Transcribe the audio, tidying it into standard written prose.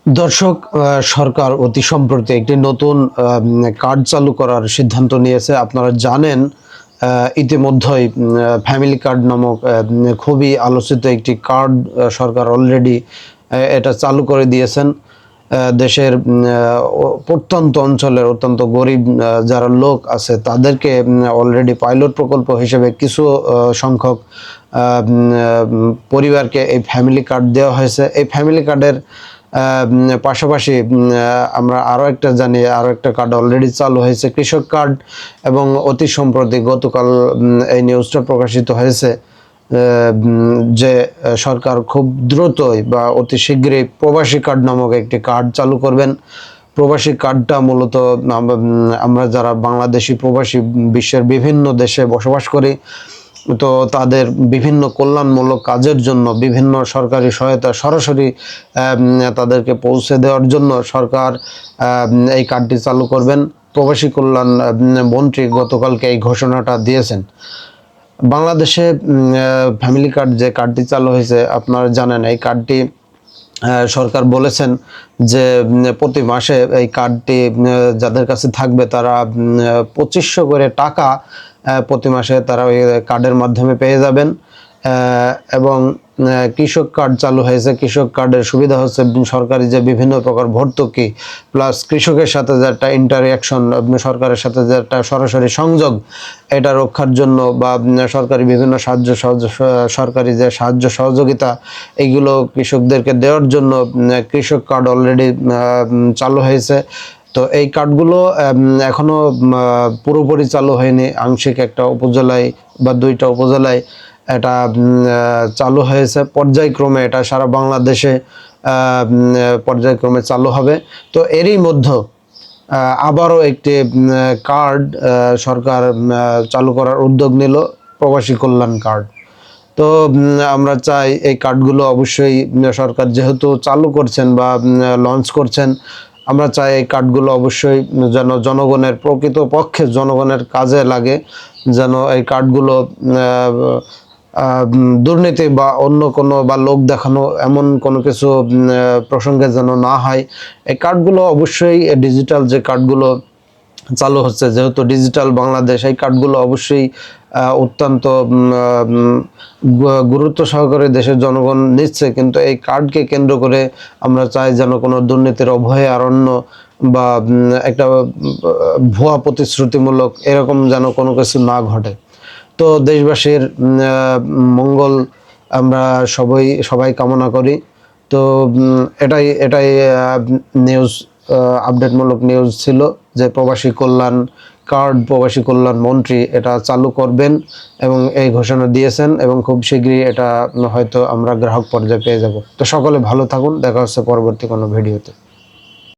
দর্শক, সরকার অতি সম্প্রতি একটি নতুন কার্ড চালু করার সিদ্ধান্ত নিয়েছে। আপনারা জানেন ইতিমধ্যেই ফ্যামিলি কার্ড নামক খুবই আলোচিত একটি কার্ড সরকার অলরেডি এটা চালু করে দিয়েছেন। দেশের প্রত্যন্ত অঞ্চলের অত্যন্ত গরিব যারা লোক আছে তাদেরকে অলরেডি পাইলট প্রকল্প হিসেবে কিছু সংখ্যক পরিবারকে এই ফ্যামিলি কার্ড দেওয়া হয়েছে। এই ফ্যামিলি কার্ডের পাশাপাশি আমরা আরও একটা জানি, আরও একটা কার্ড অলরেডি চালু হয়েছে, কৃষক কার্ড। এবং অতি সম্প্রতি গতকাল এই নিউজটা প্রকাশিত হয়েছে যে সরকার খুব দ্রুতই বা অতি শীঘ্রই প্রবাসী কার্ড নামক একটি কার্ড চালু করবেন। প্রবাসী কার্ডটা মূলত আমরা যারা বাংলাদেশি প্রবাসী বিশ্বের বিভিন্ন দেশে বসবাস করি, তো তাদের বিভিন্ন কল্যাণমূলক কাজের জন্য বিভিন্ন সরকারি সহায়তা সরাসরি তাদেরকে পৌঁছে দেওয়ার জন্য সরকার এই কার্ডটি চালু করবেন। প্রবাসী কল্যাণ মন্ত্রী গতকালকে এই ঘোষণাটা দিয়েছেন। বাংলাদেশে ফ্যামিলি কার্ড যে কার্ডটি চালু হয়েছে, আপনারা জানেন এই কার্ডটি সরকার বলেছেন যে প্রতি মাসে এই কার্ডটি যাদের কাছে থাকবে তারা 2500 করে টাকা প্রতি মাসে তারা ওই কার্ডের মাধ্যমে পেয়ে যাবেন। এবং কৃষক কার্ড চালু হয়েছে। কৃষক কার্ডের সুবিধা হচ্ছে সরকারি যে বিভিন্ন প্রকার ভর্তুকি প্লাস কৃষকের সাথে যে একটা ইন্টারঅ্যাকশন, সরকারের সাথে যে একটা সরাসরি সংযোগ, এটা রক্ষার জন্য বা সরকারি বিভিন্ন সরকারি যে সাহায্য সহযোগিতা এইগুলো কৃষকদেরকে দেওয়ার জন্য কৃষক কার্ড অলরেডি চালু হয়েছে। তো এই কার্ডগুলো এখনও পুরোপুরি চালু হয়নি, আংশিক একটা উপজেলায় বা 2টা উপজেলায় এটা চালু হয়েছে। পর্যায়ক্রমে এটা সারা বাংলাদেশে পর্যায়ক্রমে চালু হবে। তো এরই মধ্যে আবারও একটি কার্ড সরকার চালু করার উদ্যোগ নিল, প্রবাসী কল্যাণ কার্ড। তো আমরা চাই এই কার্ডগুলো অবশ্যই সরকার যেহেতু চালু করছেন বা লঞ্চ করছেন, আমরা চাই এই কার্ডগুলো অবশ্যই যেন জনগণের প্রকৃতপক্ষে জনগণের কাজে লাগে, যেন এই কার্ডগুলো দুর্নীতি বা অন্য কোনো বা লোক দেখানো এমন কোনো কিছু প্রসঙ্গে যেন না হয়। এই কার্ডগুলো অবশ্যই ডিজিটাল যে কার্ডগুলো চালু হচ্ছে, যেহেতু ডিজিটাল বাংলাদেশ, এই কার্ডগুলো অবশ্যই অত্যন্ত গুরুত্ব সহকারে দেশের জনগণ নিচ্ছে। কিন্তু এই কার্ডকে কেন্দ্র করে আমরা চাই যেন কোনো দুর্নীতির অভয়ে আরণ্য বা একটা ভুয়া প্রতিশ্রুতিমূলক এরকম যেন কোনো কিছু না ঘটে। তো দেশবাসীর মঙ্গল আমরা সবাই কামনা করি। তো এটাই নিউজ, আপডেটমূলক নিউজ ছিল যে প্রবাসী কল্যাণ কার্ড প্রবাসী কল্যাণ মন্ত্রী এটা চালু করবেন এবং এই ঘোষণা দিয়েছেন, এবং খুব শীঘ্রই এটা হয়তো আমরা গ্রাহক পর্যায়ে পেয়ে যাব। তো সকলে ভালো থাকুন, দেখা হচ্ছে পরবর্তী কোনো ভিডিওতে।